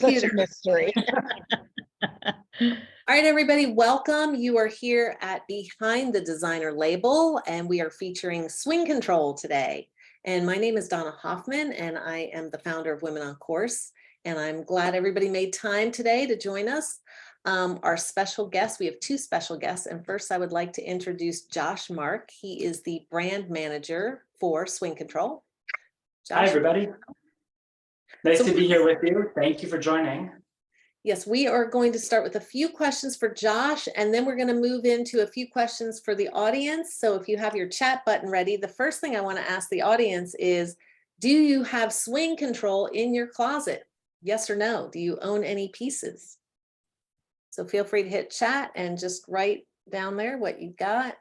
computer. Such a mystery. All right, everybody, welcome. You are here at Behind the Designer Label, and we are featuring swing control today. And my name is Donna Hoffman, and I am the founder of Women on Course. And I'm glad everybody made time today to join us. Our special guest, we have two special guests. And first, I would like to introduce Josh Mark. He is the brand manager for Swing Control. Josh. Hi, everybody. Nice to be here with you. Thank you for joining. Yes, we are going to start with a few questions for Josh, and then we're going to move into a few questions for the audience. So if you have your chat button ready, the first thing I want to ask the audience is, do you have swing control in your closet? Yes or no? Do you own any pieces? So feel free to hit chat and just write down there what you've got.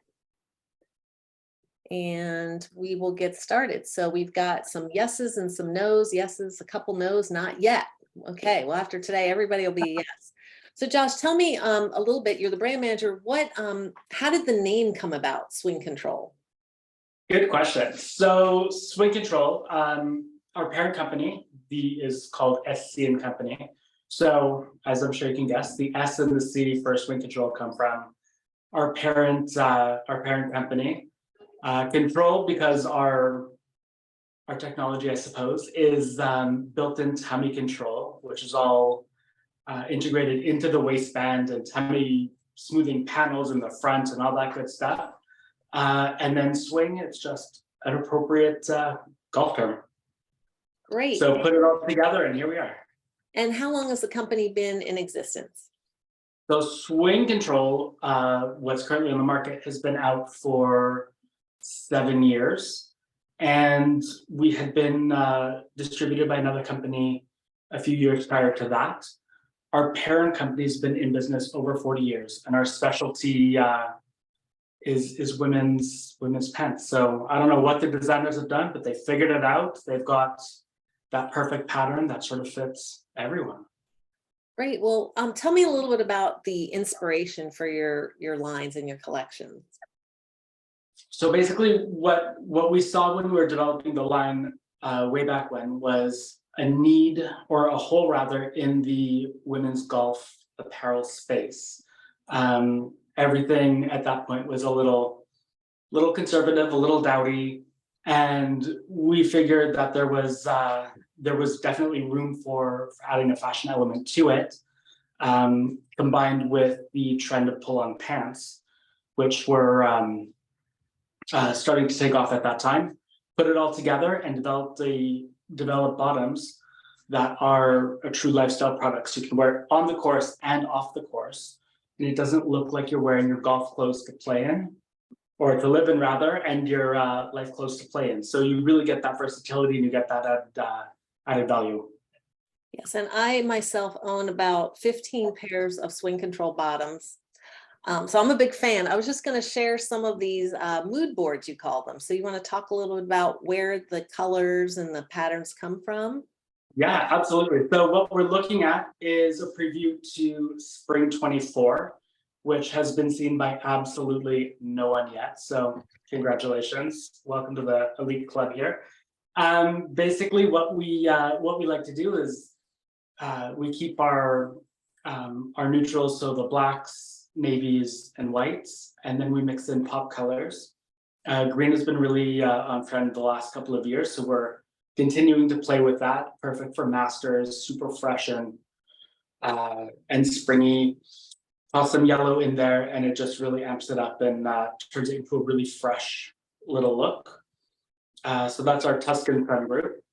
And we will get started. So we've got some yeses and some nos. Yeses, a couple nos, not yet. Okay, well, after today, everybody will be yes. So Josh, tell me a little bit, you're the brand manager. How did the name come about, Swing Control? Good question. So Swing Control, our parent company, is called SC and Company. So as I'm sure you can guess, the S and the C for Swing Control come from our parent company. Control, because our technology, I suppose, is built-in tummy control, which is all integrated into the waistband and tummy smoothing panels in the front and all that good stuff. And then swing, it's just an appropriate golf term. Great. So put it all together and here we are. And how long has the company been in existence? So Swing Control, what's currently on the market, has been out for 7 years. And we had been distributed by another company a few years prior to that. Our parent company has been in business over 40 years, and our specialty is women's pants. So I don't know what the designers have done, but they figured it out. They've got that perfect pattern that sort of fits everyone. Great. Well, tell me a little bit about the inspiration for your lines and your collections. So basically what we saw when we were developing the line way back when was a need, or a hole rather, in the women's golf apparel space. Everything at that point was a little conservative, a little dowdy, and we figured that there was definitely room for adding a fashion element to it, combined with the trend of pull-on pants, which were starting to take off at that time. Put it all together and develop bottoms that are a true lifestyle product. So you can wear it on the course and off the course, and it doesn't look like you're wearing your golf clothes to play in, or to live in rather, and your life clothes to play in. So you really get that versatility and you get that added value. Yes, and I myself own about 15 pairs of Swing Control bottoms. So I'm a big fan. I was just going to share some of these mood boards, you call them. So you want to talk a little bit about where the colors and the patterns come from? Yeah, absolutely. So what we're looking at is a preview to Spring 24, which has been seen by absolutely no one yet. So congratulations. Welcome to the elite club here. Basically what we like to do is we keep our neutrals, so the blacks, navies, and whites, and then we mix in pop colors. Green has been really on trend the last couple of years, so we're continuing to play with that. Perfect for masters, super fresh and springy. Toss some yellow in there, and it just really amps it up and turns it into a really fresh little look. So that's our Tuscan trend group.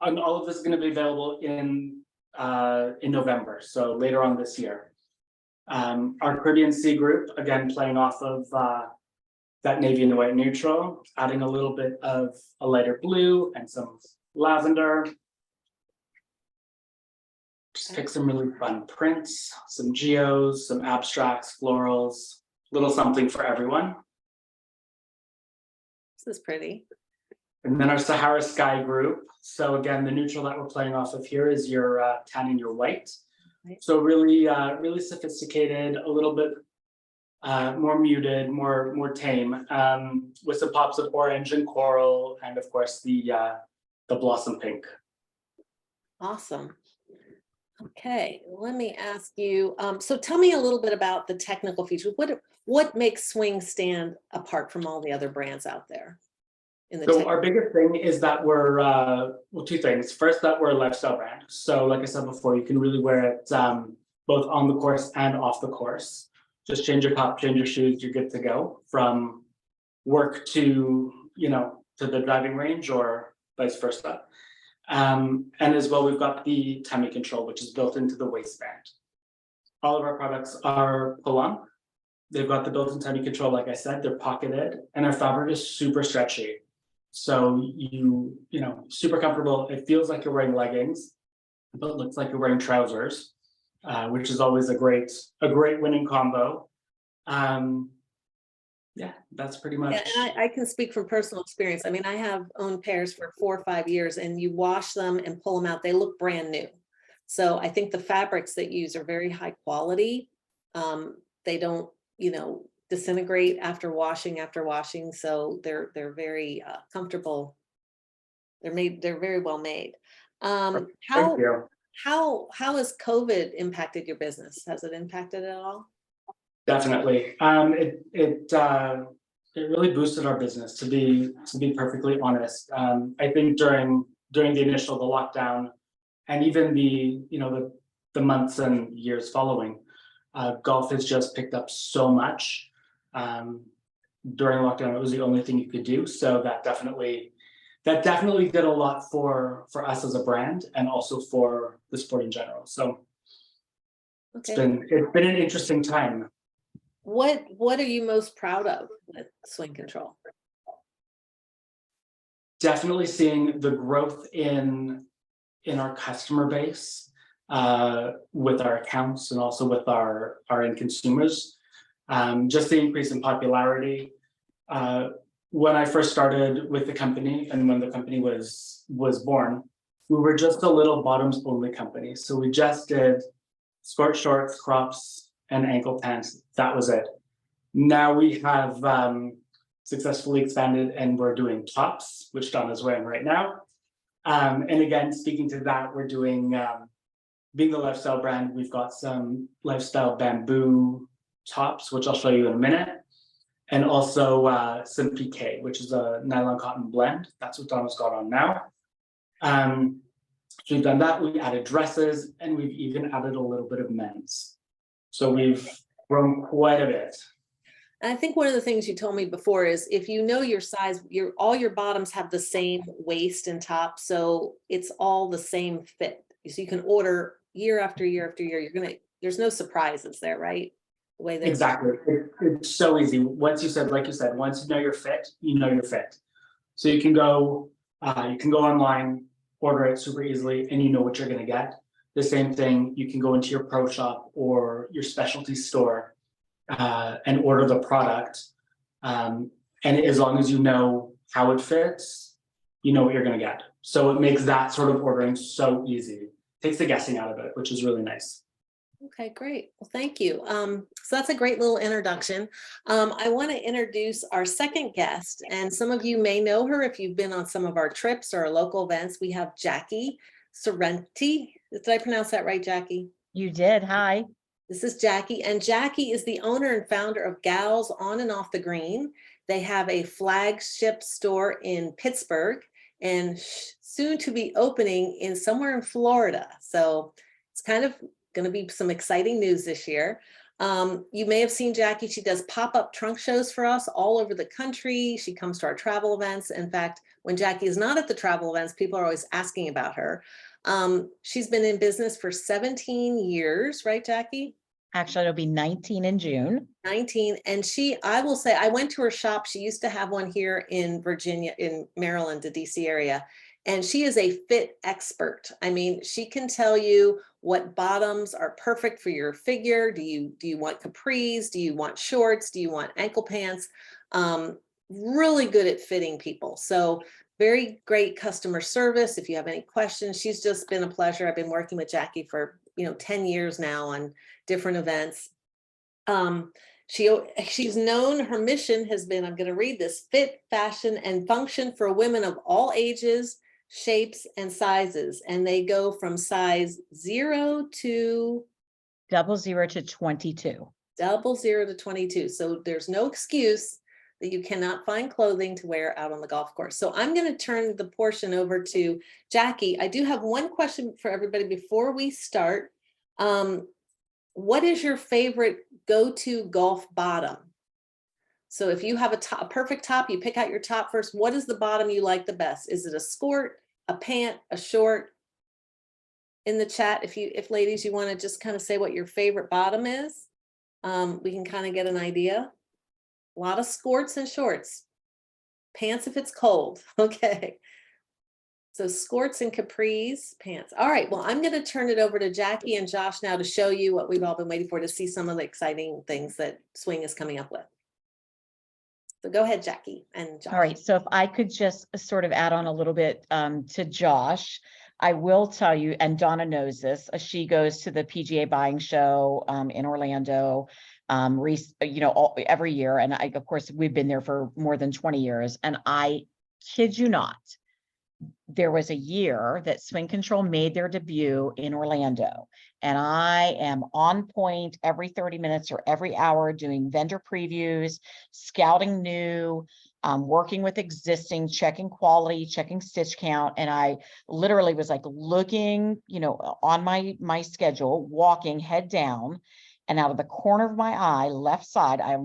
And all of this is going to be available in November, so later on this year. Our Caribbean Sea group, again, playing off of that navy and white neutral, adding a little bit of a lighter blue and some lavender. Just pick some really fun prints, some geos, some abstracts, florals, little something for everyone. This is pretty. And then our Sahara Sky group. So again, the neutral that we're playing off of here is your tan and your white. So really, really sophisticated, a little bit more muted, more tame, with some pops of orange and coral, and of course the blossom pink. Awesome. Okay, let me ask you, so tell me a little bit about the technical features. What makes Swing stand apart from all the other brands out there in the So tech? our biggest thing is that we're, well, two things. First, that we're a lifestyle brand. So like I said before, you can really wear it both on the course and off the course. Just change your top, change your shoes, you're good to go from work to, to the driving range or vice versa. And as well, we've got the tummy control, which is built into the waistband. All of our products are pull-on. They've got the built-in tummy control, like I said, they're pocketed, and our fabric is super stretchy. So super comfortable. It feels like you're wearing leggings, but it looks like you're wearing trousers, which is always a great winning combo. Yeah, that's pretty much. Yeah, and I can speak from personal experience. I mean, I have owned pairs for 4 or 5 years, and you wash them and pull them out, they look brand new. So I think the fabrics that you use are very high quality. They don't, disintegrate after washing. So they're very comfortable. They're very well made. Thank How you. has COVID impacted your business? Has it impacted it at all? Definitely. It really boosted our business, to be perfectly honest. I think during the initial the lockdown, and even the months and years following, golf has just picked up so much. During lockdown, it was the only thing you could do. So that definitely did a lot for us as a brand, and also for the sport in general. So Okay. it's been an interesting time. What are you most proud of with Swing Control? Definitely seeing the growth in our customer base, with our accounts and also with our end consumers. Just the increase in popularity. When I first started with the company, and when the company was born, we were just a little bottoms only company. So we just did sport shorts, crops, and ankle pants. That was it. Now we have successfully expanded, and we're doing tops, which Donna's wearing right now. And again, speaking to that, we're doing, being the lifestyle brand, we've got some lifestyle bamboo tops, which I'll show you in a minute. And also some PK, which is a nylon cotton blend. That's what Donna's got on now. So we've done that. We added dresses, and we've even added a little bit of men's. So we've grown quite a bit. I think one of the things you told me before is if you know your size, all your bottoms have the same waist and top, so it's all the same fit. So you can order year after year after year. There's no surprises there, right? The way Exactly. It's so easy. Once you said, like you said, once you know you're fit, you know you're fit. So you can go online, order it super easily, and you know what you're going to get. The same thing, you can go into your pro shop or your specialty store, and order the product. And as long as you know how it fits, you know what you're going to get. So it makes that sort of ordering so easy. Takes the guessing out of it, which is really nice. Okay, great. Well, thank you. So that's a great little introduction. I want to introduce our second guest, and some of you may know her if you've been on some of our trips or our local events. We have Jackie Sorrenti. Did I pronounce that right, Jackie? You did. Hi. This is Jackie, and Jackie is the owner and founder of Gals On and Off the Green. They have a flagship store in Pittsburgh and soon to be opening in somewhere in Florida. So it's kind of going to be some exciting news this year. You may have seen Jackie. She does pop-up trunk shows for us all over the country. She comes to our travel events. In fact, when Jackie is not at the travel events, people are always asking about her. She's been in business for 17 years, right, Jackie? Actually, it'll be 19 in June. 19. And I will say, I went to her shop. She used to have one here in Virginia, in Maryland, the DC area. And she is a fit expert. I mean, she can tell you what bottoms are perfect for your figure. Do you want capris? Do you want shorts? Do you want ankle pants? Really good at fitting people. So very great customer service. If you have any questions, she's just been a pleasure. I've been working with Jackie for 10 years now on different events. She's known, her mission has been, I'm going to read this: fit, fashion, and function for women of all ages, shapes, and sizes, and they go from size 0 to 00 to 22. 00 to 22. So there's no excuse that you cannot find clothing to wear out on the golf course. So I'm going to turn the portion over to Jackie. I do have one question for everybody before we start. What is your favorite go-to golf bottom? So if you have a perfect top, you pick out your top first. What is the bottom you like the best? Is it a skirt, a pant, a short? In the chat, if ladies, you want to just kind of say what your favorite bottom is, we can kind of get an idea. A lot of skirts and shorts. Pants if it's cold. Okay. So skirts and capris, pants. All right. Well, I'm going to turn it over to Jackie and Josh now to show you what we've all been waiting for, to see some of the exciting things that Swing is coming up with. So go ahead, Jackie and Josh. All right. So if I could just sort of add on a little bit to Josh, I will tell you, and Donna knows this, she goes to the PGA buying show in Orlando, every year. And of course, we've been there for more than 20 years. And I kid you not, there was a year that Swing Control made their debut in Orlando, and I am on point every 30 minutes or every hour doing vendor previews, scouting new, working with existing, checking quality, checking stitch count. And I literally was like looking, on my schedule, walking head down, and out of the corner of my eye, left side, I'll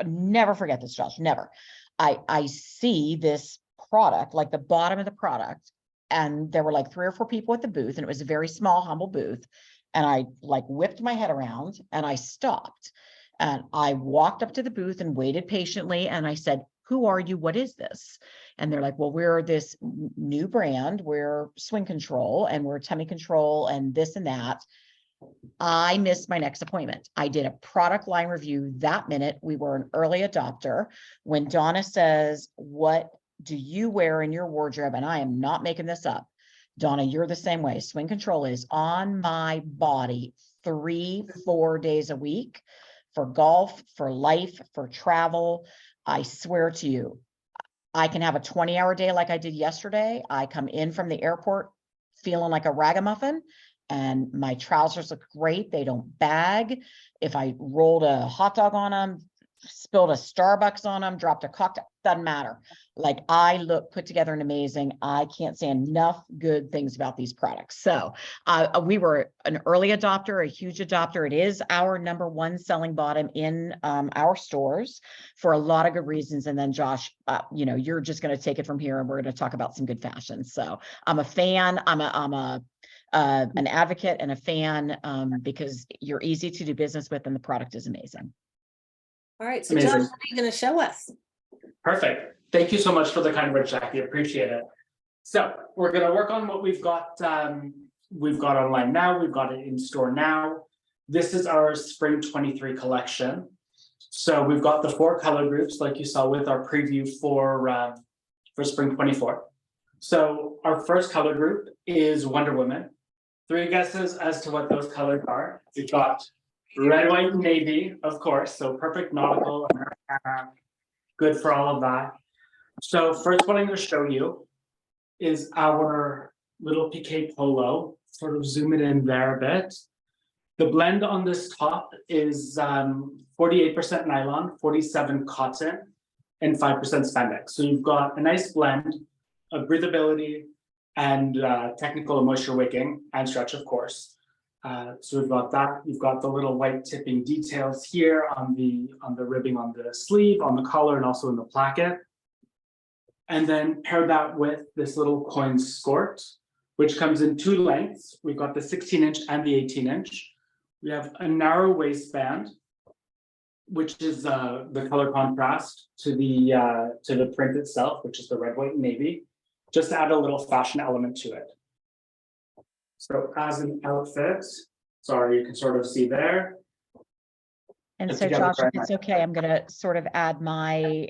never forget this, Josh, never. I see this product, like the bottom of the product, and there were like 3 or 4 people at the booth, and it was a very small, humble booth. And I like whipped my head around and I stopped, and I walked up to the booth and waited patiently. And I said, "Who are you? What is this?" And they're like, "Well, we're this new brand. We're Swing Control, and we're tummy control and this and that." I missed my next appointment. I did a product line review that minute. We were an early adopter. When Donna says, "What do you wear in your wardrobe?" And I am not making this up, Donna, you're the same way. Swing Control is on my body 3-4 days a week, for golf, for life, for travel. I swear to you, I can have a 20-hour day like I did yesterday. I come in from the airport feeling like a ragamuffin, and my trousers look great. They don't bag. If I rolled a hot dog on them, spilled a Starbucks on them, dropped a cocktail, doesn't matter. Like, I look put together and amazing. I can't say enough good things about these products. So we were an early adopter, a huge adopter. It is our #1 selling bottom in our stores for a lot of good reasons. And then Josh, you're just going to take it from here, and we're going to talk about some good fashion. So I'm a fan. I'm an advocate and a fan, because you're easy to do business with and the product is amazing. All right, so Amazing. Josh, what are you going to show us? Perfect. Thank you so much for the kind words, Jackie. Appreciate it. So we're going to work on what we've got. We've got online now. We've got it in store now. This is our spring 23 collection. So we've got the 4 color groups, like you saw with our preview for spring 24. So our first color group is Wonder Woman. 3 guesses as to what those colors are. We've got red, white, and navy, of course. So perfect nautical, good for all of that. So first, what I'm going to show you is our little piqué polo. Sort of zoom it in there a bit. The blend on this top is 48% nylon, 47% cotton, and 5% spandex. So you've got a nice blend of breathability and technical and moisture wicking and stretch, of course. So we've got that. You've got the little white tipping details here on the ribbing on the sleeve, on the collar, and also in the placket. And then pair that with this little coin skirt, which comes in 2 lengths. We've got the 16-inch and the 18-inch. We have a narrow waistband, which is the color contrast to the print itself, which is the red, white, and navy, just to add a little fashion element to it. So as an outfit, sorry, you can sort of see there. And so Josh, if it's okay, I'm going to sort of add my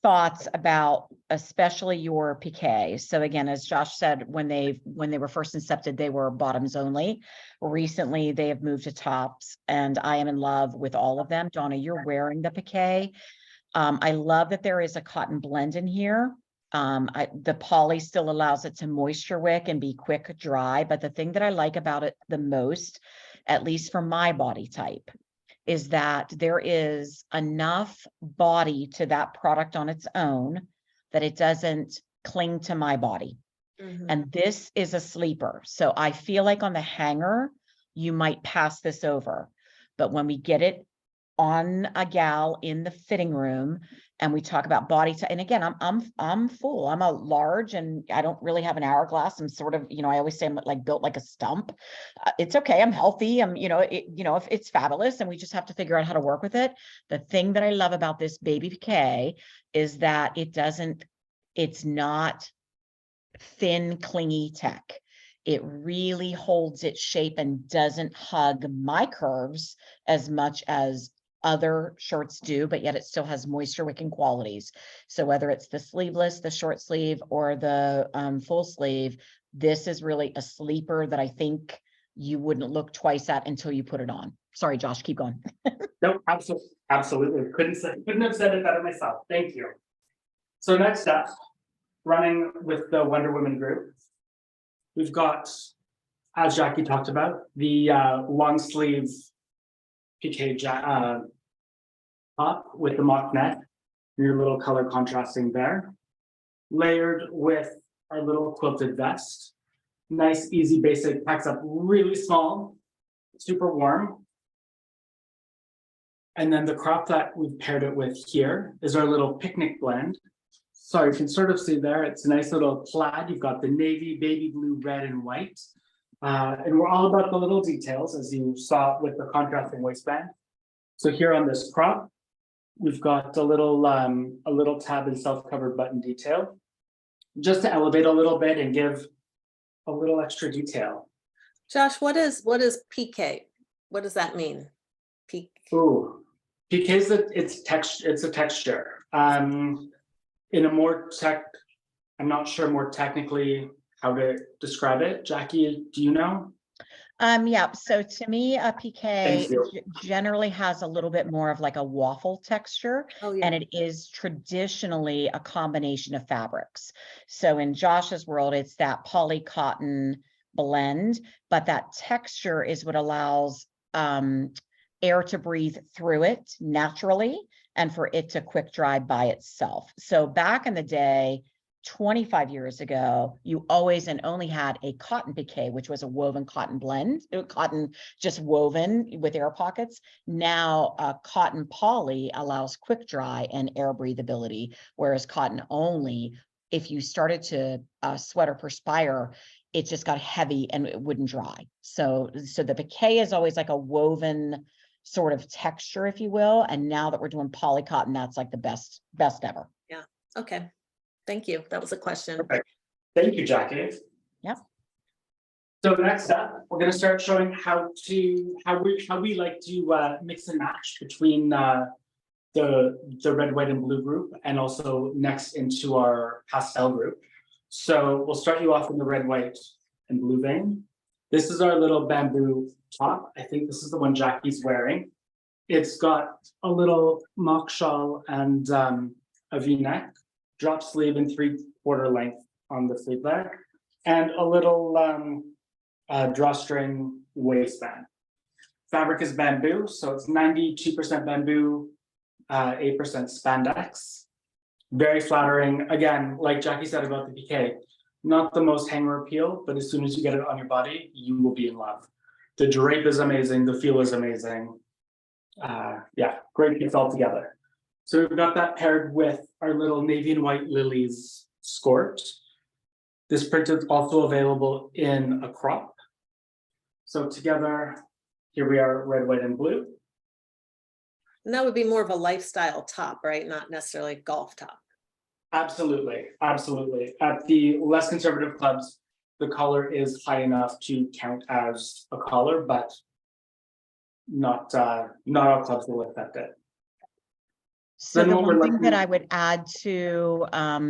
thoughts about especially your piqué. So again, as Josh said, when they were first incepted, they were bottoms only. Recently, they have moved to tops, and I am in love with all of them. Donna, you're wearing the piqué. I love that there is a cotton blend in here. The poly still allows it to moisture wick and be quick dry, but the thing that I like about it the most, at least for my body type, is that there is enough body to that product on its own that it doesn't cling to my body. Mhm. And this is a sleeper. So I feel like on the hanger, you might pass this over. But when we get it on a gal in the fitting room and we talk about body type, and again, I'm full. I'm a large and I don't really have an hourglass. I'm sort of, I always say I'm like built like a stump. It's okay. I'm healthy. If it's fabulous and we just have to figure out how to work with it. The thing that I love about this baby PK is that it's not thin, clingy tech. It really holds its shape and doesn't hug my curves as much as other shirts do, but yet it still has moisture wicking qualities. So whether it's the sleeveless, the short sleeve, or the full sleeve, this is really a sleeper that I think you wouldn't look twice at until you put it on. Sorry, Josh, keep going. No, absolutely. Couldn't have said it better myself. Thank you. So next up, running with the Wonder Woman group, we've got, as Jackie talked about, the long sleeve PK top with the mock neck, your little color contrasting there, layered with our little quilted vest. Nice, easy, basic, packs up really small, super warm. And then the crop that we've paired it with here is our little picnic blend. So you can sort of see there, it's a nice little plaid. You've got the navy, baby blue, red, and white. And we're all about the little details, as you saw with the contrasting waistband. So here on this crop, we've got a little tab and self-covered button detail, just to elevate a little bit and give a little extra detail. Josh, what is PK? What does that mean? Peak. Ooh, PK is it's a texture. In a more I'm not sure more technically how to describe it. Jackie, do you know? Yeah, so to me, a Thank PK you. generally has a little bit more of like a waffle texture, Oh, yeah. and it is traditionally a combination of fabrics. So in Josh's world, it's that poly cotton blend, but that texture is what allows air to breathe through it naturally and for it to quick dry by itself. So back in the day, 25 years ago, you always and only had a cotton piqué, which was a woven cotton blend, cotton just woven with air pockets. Now, cotton poly allows quick dry and air breathability, whereas cotton only, if you started to sweat or perspire, it just got heavy and it wouldn't dry. So the piqué is always like a woven sort of texture, if you will. And now that we're doing poly cotton, that's like the best ever. Yeah. Okay. Thank you. That was a question. Perfect. Thank you, Jackie. Yep. So next up, we're going to start showing how we like to mix and match between the red, white, and blue group, and also next into our pastel group. So we'll start you off in the red, white, and blue vein. This is our little bamboo top. I think this is the one Jackie's wearing. It's got a little mock shawl and a V-neck, drop sleeve and 3/4 length on the sleeve there, and a little drawstring waistband. Fabric is bamboo, so it's 92% bamboo, 8% spandex. Very flattering. Again, like Jackie said about the PK, not the most hanger appeal, but as soon as you get it on your body, you will be in love. The drape is amazing. The feel is amazing. Yeah, great piece all together. So we've got that paired with our little navy and white lilies skirt. This print is also available in a crop. So together, here we are, red, white, and blue. And that would be more of a lifestyle top, right? Not necessarily a golf top. Absolutely, absolutely. At the less conservative clubs, the collar is high enough to count as a collar, but not all clubs will accept it. So Then the what we're one thing that looking- I would add to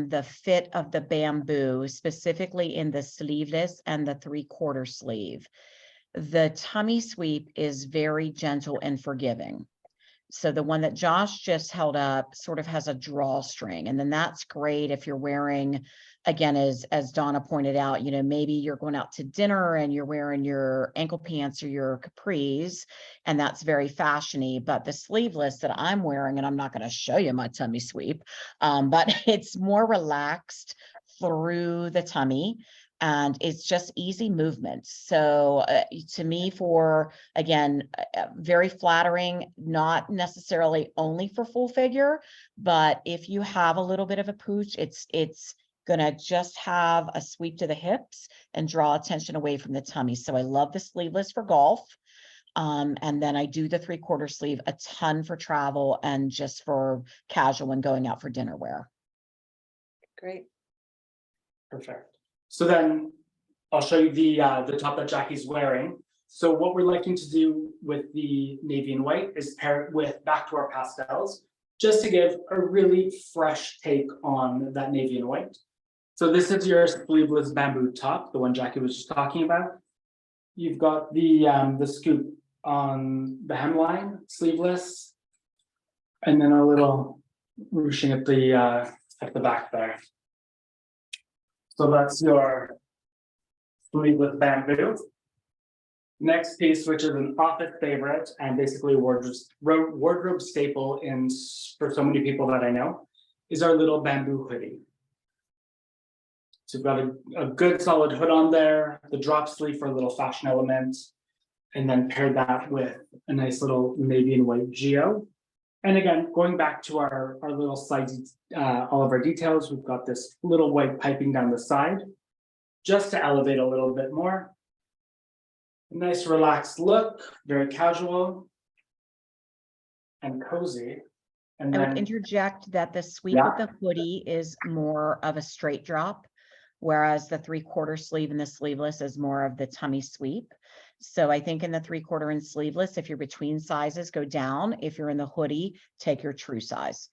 the fit of the bamboo, specifically in the sleeveless and the 3/4 sleeve, the tummy sweep is very gentle and forgiving. So the one that Josh just held up sort of has a drawstring, and then that's great if you're wearing, again, as Donna pointed out, you know, maybe you're going out to dinner and you're wearing your ankle pants or your capris, and that's very fashiony. But the sleeveless that I'm wearing, and I'm not going to show you my tummy sweep, but it's more relaxed through the tummy. And it's just easy movement. So to me, for, again, very flattering, not necessarily only for full figure, but if you have a little bit of a pooch, it's gonna just have a sweep to the hips and draw attention away from the tummy. So I love the sleeveless for golf. And then I do the 3/4 sleeve a ton for travel and just for casual and going out for dinner wear. Great. Perfect. So then I'll show you the top that Jackie's wearing. So what we're liking to do with the navy and white is pair it with back to our pastels, just to give a really fresh take on that navy and white. So this is your sleeveless bamboo top, the one Jackie was just talking about. You've got the scoop on the hemline, sleeveless, and then a little ruching at the back there. So that's your sleeveless bamboo. Next piece, which is an office favorite and basically a wardrobe staple for so many people that I know, is our little bamboo hoodie. So we've got a good solid hood on there, the drop sleeve for a little fashion element, and then pair that with a nice little navy and white geo. And again, going back to our little sides, all of our details, we've got this little white piping down the side, just to elevate a little bit more. A nice relaxed look, very casual and cozy. And I would then, interject that the sweep of the hoodie is more of a straight drop, whereas the 3/4 sleeve and the sleeveless is more of the tummy sweep. So I think in the 3/4 and sleeveless, if you're between sizes, go down. If you're in the hoodie, take your true size.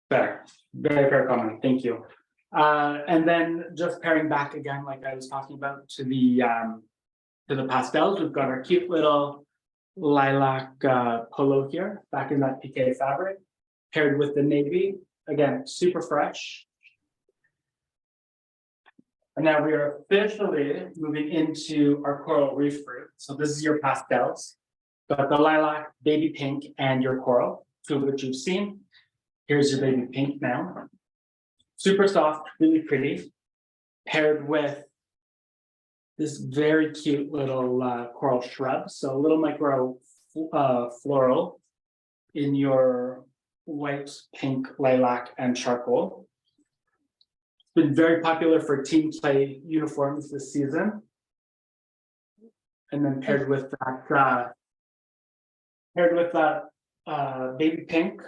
fair, very fair comment, thank you. And then just pairing back again, like I was talking about, to the pastels, we've got our cute little lilac polo here, back in that piqué fabric, paired with the navy, again, super fresh. And now we are officially moving into our coral reef fruit. So this is your pastels, got the lilac, baby pink, and your coral, two of which you've seen. Here's your baby pink now. Super soft, really pretty, paired with this very cute little coral shrub. So a little micro floral in your white, pink, lilac, and charcoal. It's been very popular for team play uniforms this season. And then paired with that baby pink,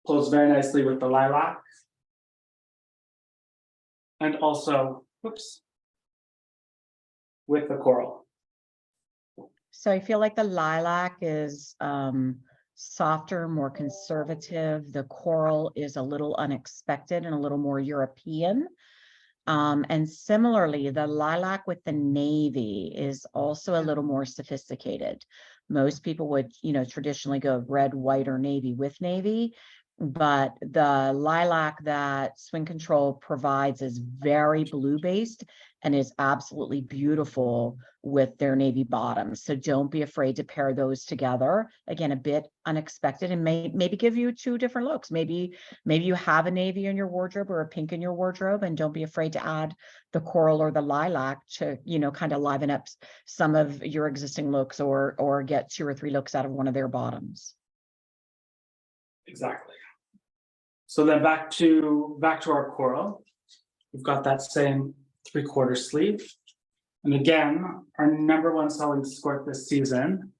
pulls very nicely with the lilac. And also, whoops, with the coral. So I feel like the lilac is softer, more conservative. The coral is a little unexpected and a little more European. And similarly, the lilac with the navy is also a little more sophisticated. Most people would, you know, traditionally go red, white, or navy with navy. But the lilac that Swing Control provides is very blue based and is absolutely beautiful with their navy bottoms. So don't be afraid to pair those together. Again, a bit unexpected, and maybe give you two different looks. Maybe you have a navy in your wardrobe or a pink in your wardrobe, and don't be afraid to add the coral or the lilac to, you know, kind of liven up some of your existing looks, or get 2 or 3 looks out of one of their bottoms. Exactly. So then back to our coral. We've got that same 3/4 sleeve. And again, our #1 selling skirt this season.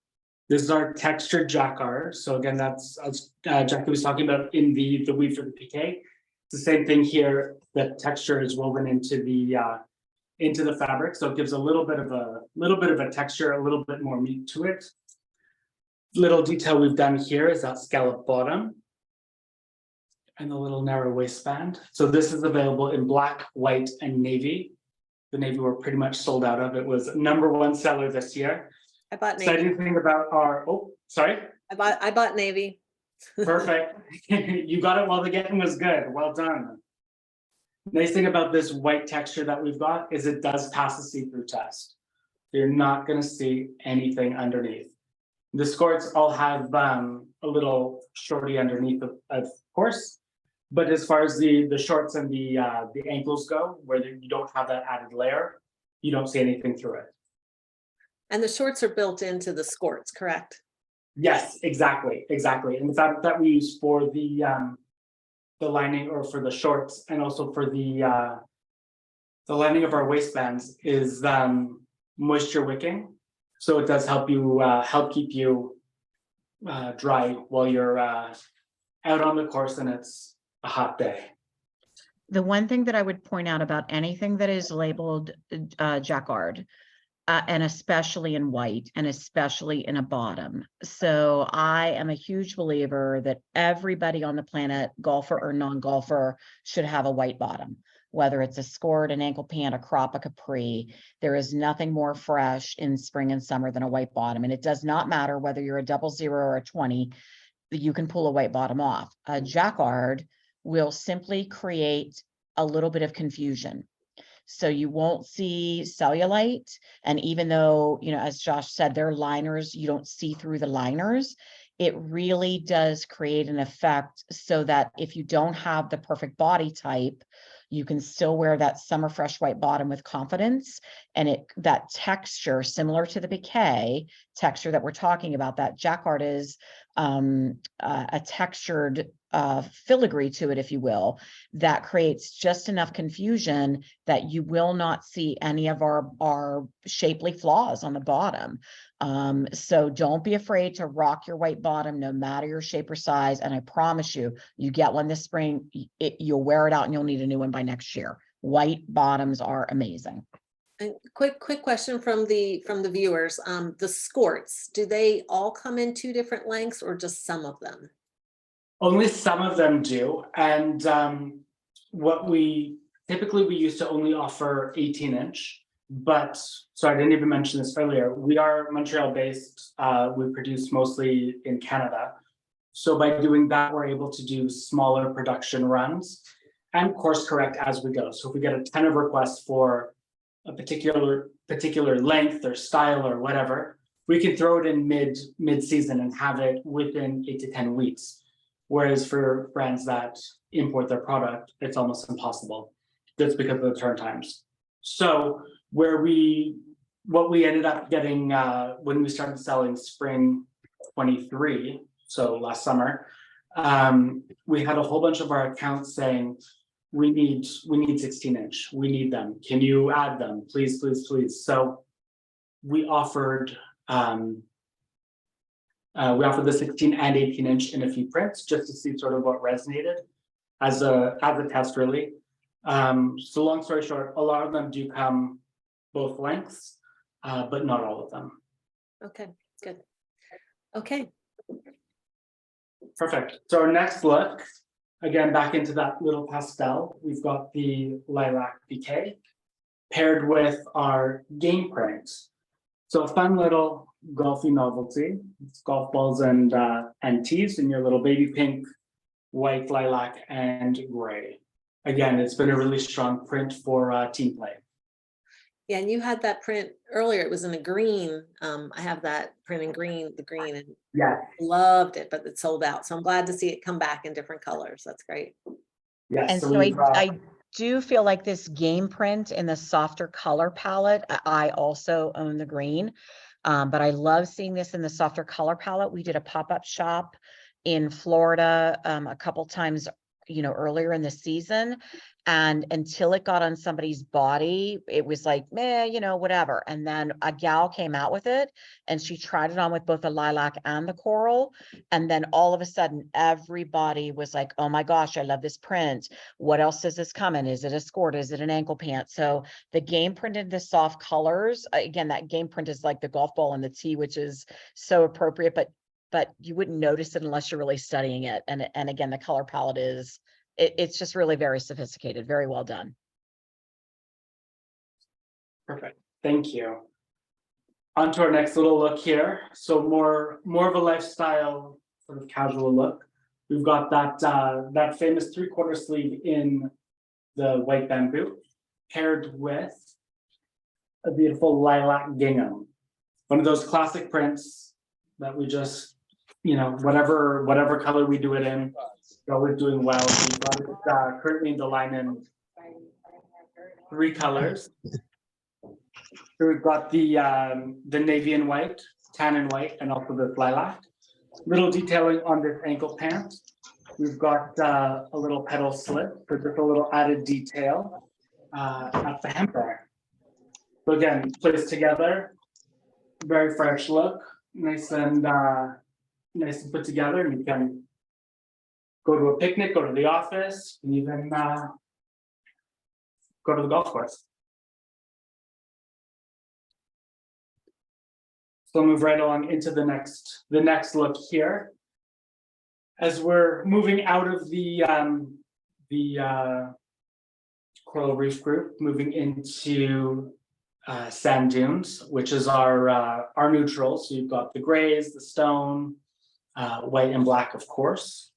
This is our textured jacquard. So again, that's as Jackie was talking about in the weave for the piqué. It's the same thing here. The texture is woven into the fabric, so it gives a little bit of a texture, a little bit more meat to it. Little detail we've done here is that scallop bottom and the little narrow waistband. So this is available in black, white, and navy. The navy we're pretty much sold out of. It was #1 seller this year. I bought navy. Exciting thing about our, oh, sorry, I bought navy. perfect. You got it while the getting was good. Well done. Nice thing about this white texture that we've got is it does pass the see-through test. You're not gonna see anything underneath. The skirts all have a little shorty underneath, of course. But as far as the shorts and the ankles go, where you don't have that added layer, you don't see anything through it. And the shorts are built into the skirts, correct? Yes, exactly. And the fabric that we use for the lining or for the shorts and also for the lining of our waistbands is moisture wicking. So it does help you help keep you dry while you're out on the course and it's a hot day. The one thing that I would point out about anything that is labeled jacquard, and especially in white and especially in a bottom. So I am a huge believer that everybody on the planet, golfer or non-golfer, should have a white bottom, whether it's a skirt, an ankle pant, a crop, a capri. There is nothing more fresh in spring and summer than a white bottom. And it does not matter whether you're a 00 or a 20, you can pull a white bottom off. A jacquard will simply create a little bit of confusion. So you won't see cellulite. And even though, you know, as Josh said, they're liners, you don't see through the liners. It really does create an effect so that if you don't have the perfect body type, you can still wear that summer fresh white bottom with confidence. And that texture, similar to the piqué texture that we're talking about, that jacquard is a textured filigree to it, if you will, that creates just enough confusion that you will not see any of our shapely flaws on the bottom. So don't be afraid to rock your white bottom, no matter your shape or size. And I promise you, you get one this spring, you'll wear it out and you'll need a new one by next year. White bottoms are amazing. And quick question from the viewers. The skirts, do they all come in 2 different lengths or just some of them? Only some of them do. And what we used to only offer 18-inch. But so I didn't even mention this earlier. We are Montreal based. We produce mostly in Canada. So by doing that, we're able to do smaller production runs and course correct as we go. So if we get a ton of requests for a particular length or style or whatever, we can throw it in mid season and have it within 8 to 10 weeks. Whereas for brands that import their product, it's almost impossible. That's because of the turn times. So what we ended up getting when we started selling spring 23, so last summer, we had a whole bunch of our accounts saying, we need 16-inch, we need them. Can you add them? Please, please, please. So we offered the 16 and 18-inch in a few prints just to see sort of what resonated as a test, really. So long story short, a lot of them do come both lengths, but not all of them. Okay, good. Okay. Perfect. So our next look, again, back into that little pastel, we've got the lilac piqué paired with our game print. So a fun little golfy novelty. It's golf balls and tees in your little baby pink, white, lilac, and gray. Again, it's been a really strong print for team play. Yeah, and you had that print earlier. It was in a green. I have that print in green, and Yeah. loved it, but it sold out. So I'm glad to see it come back in different colors. That's great. Yes. And so I do feel like this game print in the softer color palette, I also own the green, but I love seeing this in the softer color palette. We did a pop-up shop in Florida a couple times, you know, earlier in the season. And until it got on somebody's body, it was like, meh, you know, whatever. And then a gal came out with it and she tried it on with both the lilac and the coral. And then all of a sudden, everybody was like, oh my gosh, I love this print. What else does this come in? Is it a skirt? Is it an ankle pant? So the game print in the soft colors, again, that game print is like the golf ball and the tee, which is so appropriate, but you wouldn't notice it unless you're really studying it. And again, the color palette is, it's just really very sophisticated, very well done. Perfect. Thank you. On to our next little look here. So more of a lifestyle sort of casual look. We've got that famous 3/4 sleeve in the white bamboo, paired with a beautiful lilac gingham. One of those classic prints that we just, whatever color we do it in, we're always doing well. We've got it currently in the line in 3 colors. So we've got the navy and white, tan and white, and also the lilac. Little detailing on this ankle pant. We've got a little petal slit for just a little added detail at the hem there. So again, placed together, very fresh look, nice and put together, and you can go to a picnic, go to the office, and even go to the golf course. So I'll move right along into the next look here. As we're moving out of the coral reef group, moving into sand dunes, which is our neutral. So you've got the grays, the stone, white and black, of course.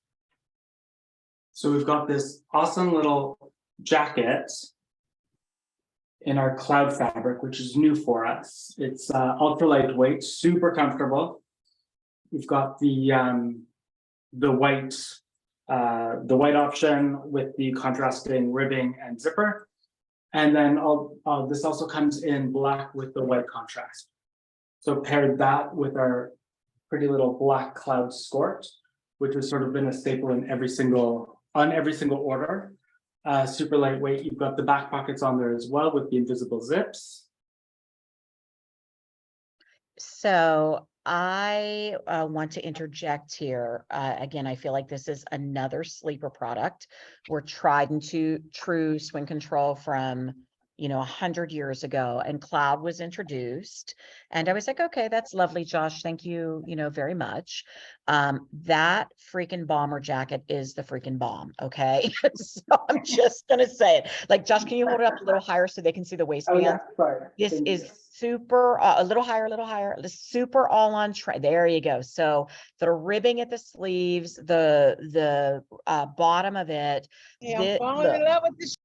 So we've got this awesome little jacket in our cloud fabric, which is new for us. It's ultra lightweight, super comfortable. We've got the white option with the contrasting ribbing and zipper, and then this also comes in black with the white contrast. So paired that with our pretty little black cloud skirt, which has sort of been a staple in every single order. Super lightweight. You've got the back pockets on there as well with the invisible zips. So I want to interject here. Again, I feel like this is another sleeper product. We're tried and true swing control from 100 years ago, and cloud was introduced, and I was like, okay, that's lovely, Josh, thank you, very much. That freaking bomber jacket is the freaking bomb. Okay. So I'm just gonna say it. Like, Josh, can you hold it up a little higher so they can see the waistband? Oh, yeah, sorry. This is super, a little higher, super all on trend. There you go. So the ribbing at the sleeves, the bottom of it. Yeah, I'm falling in love with this.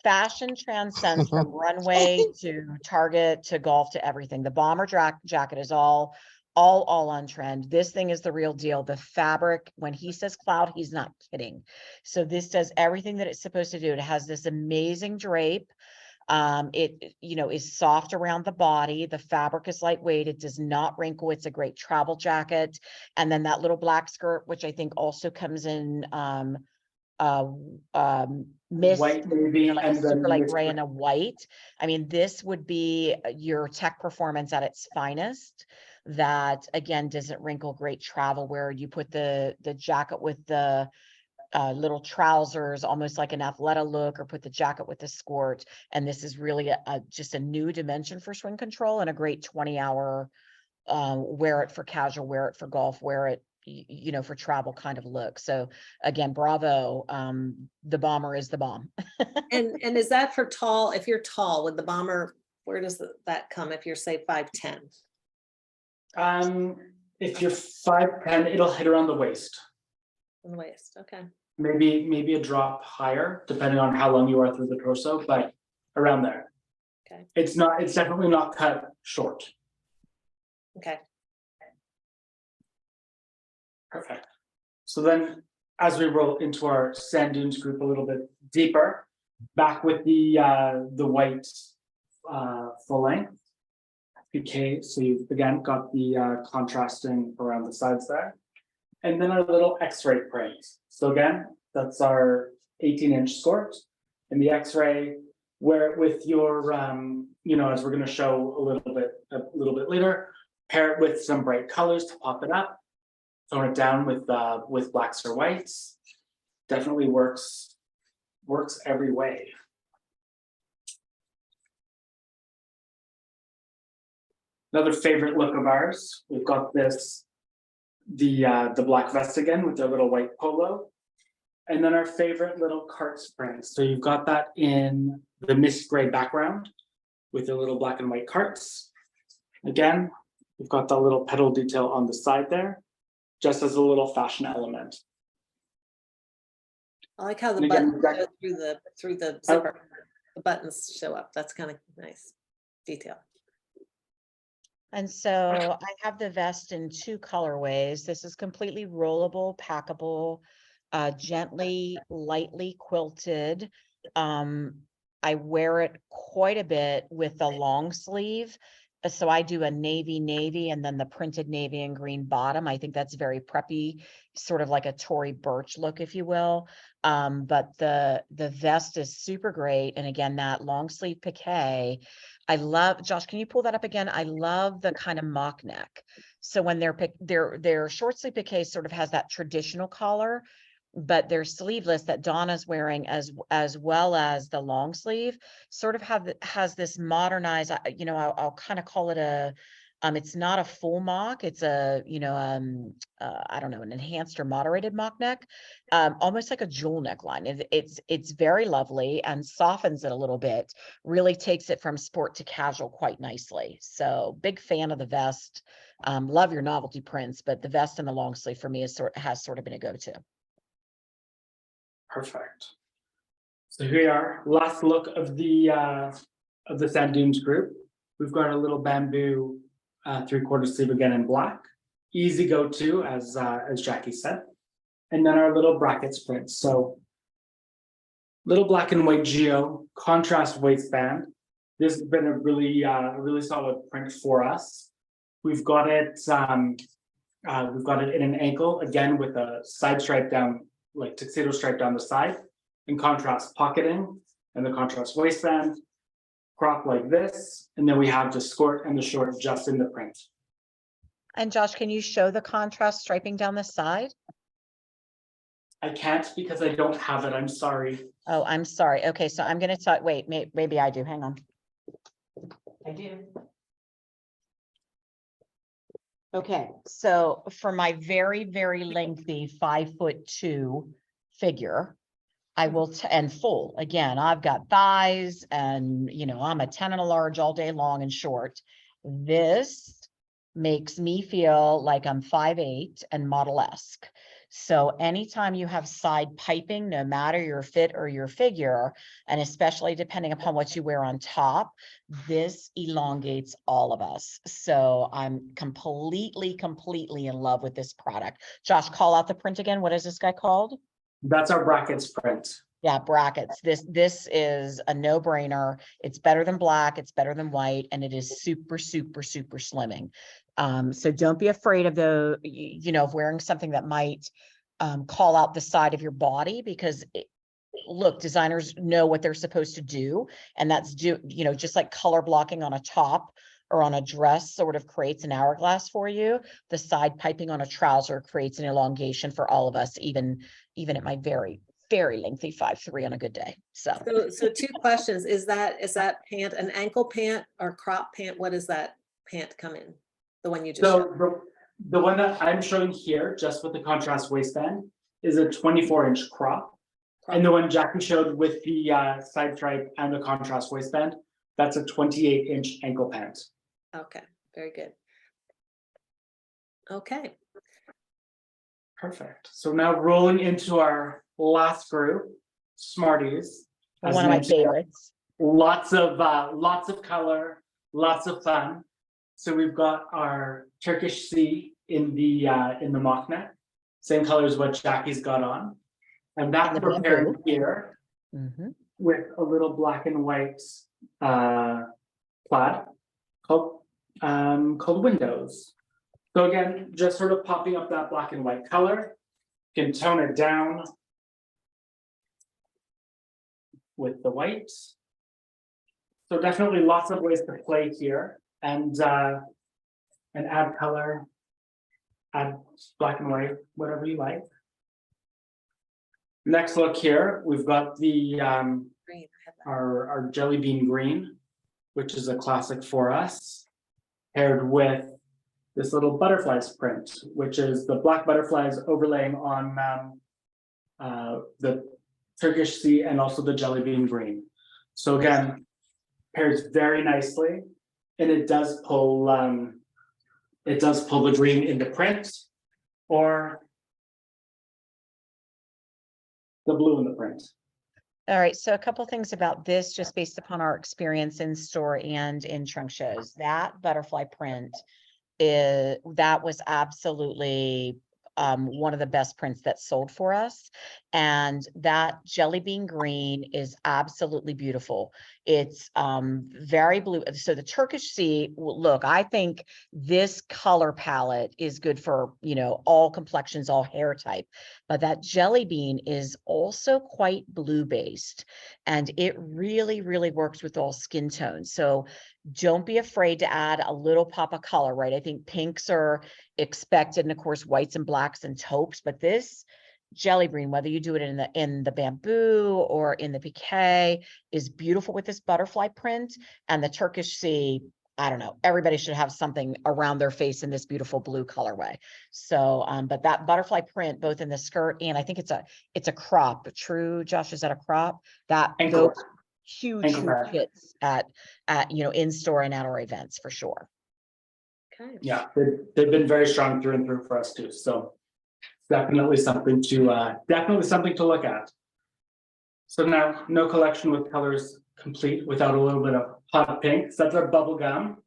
Fashion transcends from runway to Target to golf to everything. The bomber jacket is all on trend. This thing is the real deal. The fabric, when he says cloud, he's not kidding. So this does everything that it's supposed to do. It has this amazing drape. It is soft around the body. The fabric is lightweight. It does not wrinkle. It's a great travel jacket. And then that little black skirt, which I think also comes in mist, White, navy, like a and then super light mist gray gray. and a white. I mean, this would be your tech performance at its finest. That again doesn't wrinkle, great travel wear. You put the jacket with the little trousers, almost like an athleta look, or put the jacket with the skirt. And this is really just a new dimension for swing control, and a great 20-hour wear it for casual, wear it for golf, wear it for travel kind of look. So again, bravo. The bomber is the bomb. And is that for tall? If you're tall with the bomber, where does that come if you're say 5'10"? If you're 5'10", it'll hit around the waist. On the waist, okay. Maybe a drop higher, depending on how long you are through the torso, but around there. Okay. It's definitely not cut short. Okay. Perfect. So then, as we roll into our sand dunes group a little bit deeper, back with the white full length PK. So you've again got the contrasting around the sides there, and then our little X-ray print. So again, that's our 18-inch skirt, and the X-ray. Wear it with your, as we're going to show a little bit later, pair it with some bright colors to pop it up. Tone it down with blacks or whites. Definitely works every way. Another favorite look of ours. We've got the black vest again with their little white polo, and then our favorite little cart springs. So you've got that in the mist gray background with the little black and white carts. Again, we've got the little petal detail on the side there, just as a little fashion element. I like how the And again, buttons show through the zipper. The buttons show up. That's kind of nice detail. And so I have the vest in 2 colorways. This is completely rollable, packable, gently, lightly quilted. I wear it quite a bit with the long sleeve. So I do a navy, and then the printed navy and green bottom. I think that's very preppy, sort of like a Tory Burch look, if you will. But the vest is super great. And again, that long sleeve piqué, I love, Josh, can you pull that up again? I love the kind of mock neck. So when their short sleeve piqué sort of has that traditional collar, but they're sleeveless that Donna's wearing as well as the long sleeve sort of has this modernized, I'll kind of call it it's not a full mock, it's a, I don't know, an enhanced or moderated mock neck, almost like a jewel neckline. It's very lovely and softens it a little bit, really takes it from sport to casual quite nicely. So big fan of the vest. Love your novelty prints, but the vest and the long sleeve for me has sort of been a go-to. Perfect. So here we are, last look of the Sand Dunes group. We've got a little bamboo 3/4 sleeve again in black, easy go-to as Jackie said, and then our little brackets print. So little black and white geo contrast waistband. This has been a really solid print for us. We've got it in an ankle again with a side stripe down, like tuxedo stripe down the side, in contrast pocketing and the contrast waistband, crop like this, and then we have the skirt and the short just in the print. And Josh, can you show the contrast striping down the side? I can't because I don't have it, I'm sorry. Oh, I'm sorry. Okay, so I'm gonna talk, wait, maybe I do, hang on. I do. Okay, so for my very, very lengthy 5'2" figure, I will, and full, again, I've got thighs and, I'm a 10 and a large all day long and short. This makes me feel like I'm 5'8" and model-esque. So anytime you have side piping, no matter your fit or your figure, and especially depending upon what you wear on top, this elongates all of us. So I'm completely in love with this product. Josh, call out the print again. What is this guy called? That's our brackets print. Yeah, brackets. This is a no-brainer. It's better than black, it's better than white, and it is super slimming. So don't be afraid of of wearing something that might call out the side of your body, because look, designers know what they're supposed to do, and that's just like color blocking on a top or on a dress sort of creates an hourglass for you. The side piping on a trouser creates an elongation for all of us, even at my very lengthy 5'3" on a good day. So 2 questions. Is that pant an ankle pant or crop pant? What does that pant come in? The one you just showed. The one that I'm showing here, just with the contrast waistband, is a 24-inch crop. And the one Jackie showed with the side stripe and the contrast waistband, that's a 28-inch ankle pant. Okay, very good. Okay. Perfect. So now rolling into our last group, Smarties. one of my favorites. Lots of color, lots of fun. So we've got our Turkish Sea in the mock neck, same color as what Jackie's got on, and that's prepared here with a little black and white plaid called Windows. So again, just sort of popping up that black and white color. You can tone it down with the white. So definitely lots of ways to play here and add color, add black and white, whatever you like. Next look here, we've got the Green. our jelly bean green, which is a classic for us, paired with this little butterflies print, which is the black butterflies overlaying on the Turkish Sea and also the jelly bean green. So again, pairs very nicely. and it does pull the green into print or the blue in the print. All right, so a couple things about this, just based upon our experience in store and in trunk shows. That butterfly print that was absolutely one of the best prints that sold for us. And that jelly bean green is absolutely beautiful. It's very blue. So the Turkish sea, look, I think this color palette is good for, you know, all complexions, all hair type, but that jelly bean is also quite blue based, and it really, really works with all skin tones. So don't be afraid to add a little pop of color, right? I think pinks are expected, and of course whites and blacks and taupes, but this jelly bean, whether you do it in the bamboo or in the piqué, is beautiful with this butterfly print. And the Turkish sea, I don't know, everybody should have something around their face in this beautiful blue colorway. So but that butterfly print, both in the skirt and I think it's a crop. True, Josh, is that a crop? That Ankle. those huge Ankle pair. hits at you know, in store and at our events for sure. Okay. Yeah, they've been very strong through and through for us too. So definitely something to look at. So now, no collection with colors complete without a little bit of hot pink. So that's our bubble gum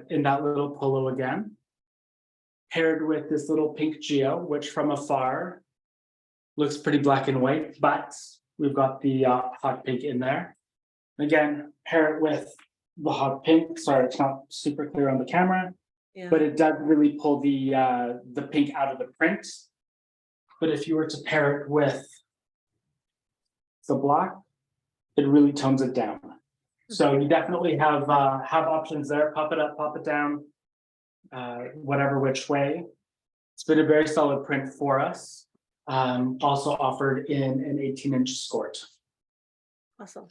in that little polo again, paired with this little pink geo, which from afar looks pretty black and white, but we've got the hot pink in there. Again, pair it with the hot pink. Sorry, it's not super clear on the camera. Yeah. But it does really pull the pink out of the print. But if you were to pair it with the black, it really tones it down. So you definitely have options there. Pop it up, pop it down, whatever which way. It's been a very solid print for us. Also offered in an 18-inch skirt. Awesome.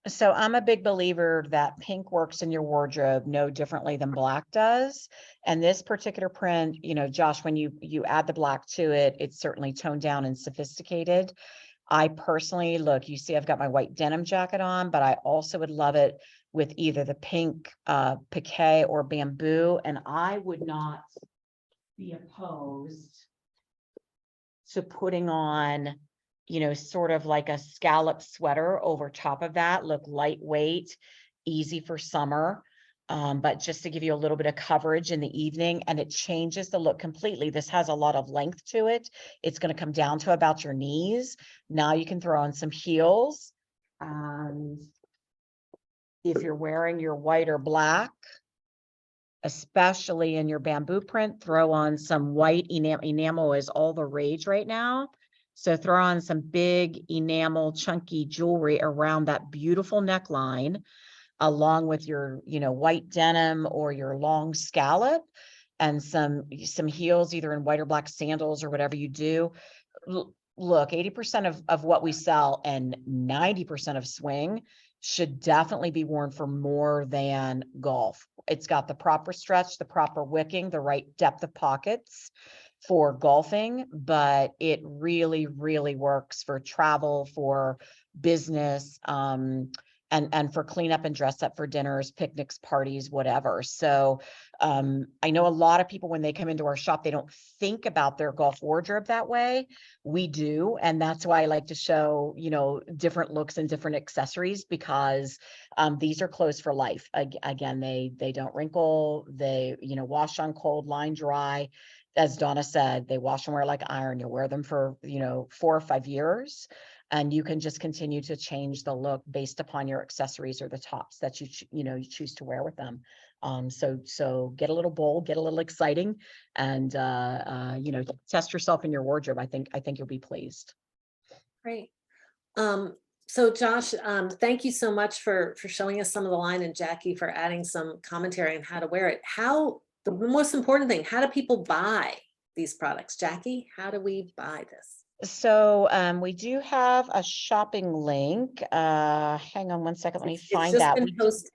So I'm a big believer that pink works in your wardrobe no differently than black does. And this particular print, you know, Josh, when you add the black to it, it's certainly toned down and sophisticated. I personally, look, you see I've got my white denim jacket on, but I also would love it with either the pink piqué or bamboo. And I would not be opposed to putting on, you know, sort of like a scallop sweater over top of that, look lightweight, easy for summer. But just to give you a little bit of coverage in the evening, and it changes the look completely. This has a lot of length to it. It's going to come down to about your knees. Now you can throw on some heels. And if you're wearing your white or black, especially in your bamboo print, throw on some white enamel is all the rage right now. So throw on some big enamel chunky jewelry around that beautiful neckline, along with your, you know, white denim or your long scallop, and some heels, either in white or black sandals or whatever you do. Look, 80% of what we sell and 90% of swing should definitely be worn for more than golf. It's got the proper stretch, the proper wicking, the right depth of pockets for golfing, but it really, really works for travel, for business, and for cleanup and dress up for dinners, picnics, parties, whatever. So I know a lot of people, when they come into our shop, they don't think about their golf wardrobe that way. We do. And that's why I like to show, you know, different looks and different accessories, because these are clothes for life. Again, they don't wrinkle. They, you know, wash on cold, line dry. As Donna said, they wash and wear like iron. You'll wear them for, you know, 4 or 5 years. And you can just continue to change the look based upon your accessories or the tops that you choose to wear with them. So get a little bold, get a little exciting, and you know, test yourself in your wardrobe. I think you'll be pleased. Great. So Josh, thank you so much for showing us some of the line, and Jackie for adding some commentary on how to wear it. The most important thing, how do people buy these products? Jackie, how do we buy this? So we do have a shopping link. Hang on one second. Let me find that.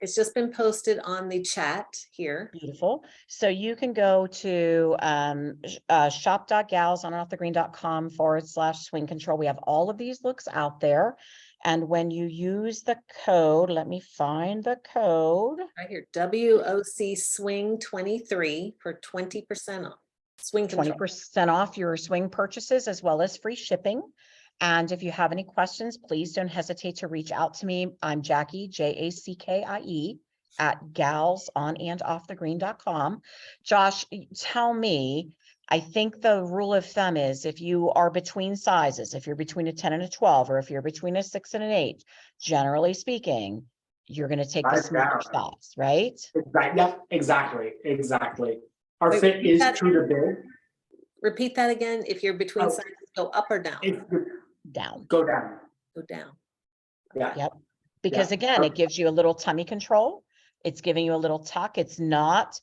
It's just been posted on the chat here. Beautiful. So you can go to shop.galsononoffthegreen.com/swing control. We have all of these looks out there. And when you use the code, let me find the code. Right here, WOC Swing 23 for 20% off. Swing control. 20% off your swing purchases as well as free shipping. And if you have any questions, please don't hesitate to reach out to me. I'm Jackie, Jackie, at galsonofandoffthegreen.com. Josh, tell me, I think the rule of thumb is if you are between sizes, if you're between a 10 and a 12, or if you're between a 6 and an 8, generally speaking, you're going to take the smaller size, right? Right. Yep. Exactly. Our Wait, fit repeat is that true to big. Repeat that again. If you're between Oh. sizes, go up or down? Down. Go down. Go down. Yeah. Yep. Because Yeah. again, it gives you a little tummy control. It's giving you a little tuck. It's not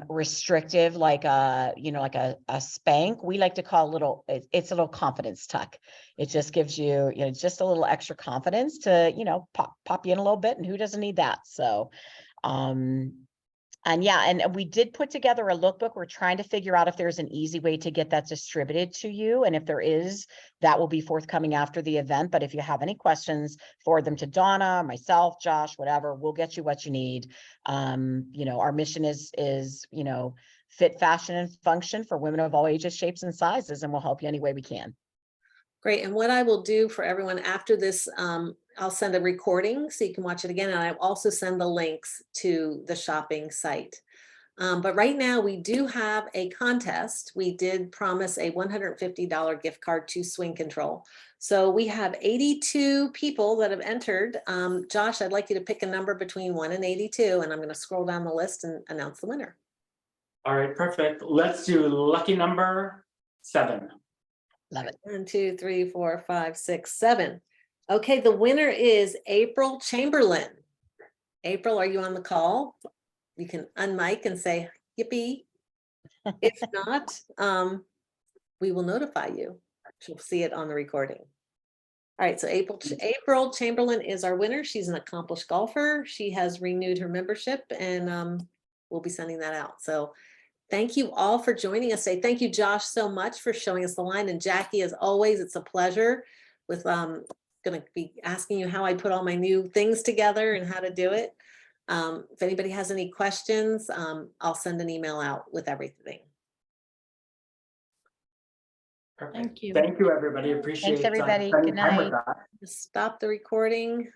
restrictive like like a spank. We like to call it's a little confidence tuck. It just gives you, just a little extra confidence to, pop you in a little bit, and who doesn't need that? So and yeah, and we did put together a lookbook. We're trying to figure out if there's an easy way to get that distributed to you. And if there is, that will be forthcoming after the event. But if you have any questions, forward them to Donna, myself, Josh, whatever, we'll get you what you need. Our mission is, fit, fashion, and function for women of all ages, shapes, and sizes, and we'll help you any way we can. Great. And what I will do for everyone after this, I'll send a recording so you can watch it again. And I'll also send the links to the shopping site. But right now we do have a contest. We did promise a $150 gift card to Swing Control. So we have 82 people that have entered. Josh, I'd like you to pick a number between 1 and 82, and I'm going to scroll down the list and announce the winner. All right. Perfect. Let's do lucky number 7. Love it. 1, 2, 3, 4, 5, 6, 7. Okay, the winner is April Chamberlain. April, are you on the call? You can unmic and say yippee. If not, we will notify you. You'll see it on the recording. All right, so April Chamberlain is our winner. She's an accomplished golfer. She has renewed her membership, and we'll be sending that out. So thank you all for joining us today. Thank you, Josh, so much for showing us the line. And Jackie, as always, it's a pleasure. With going to be asking you how I put all my new things together and how to do it. If anybody has any questions, I'll send an email out with everything. Perfect. Thank you. Thank you, everybody. Appreciate Thanks, everybody. spending Good time with night. us. Just stop the recording.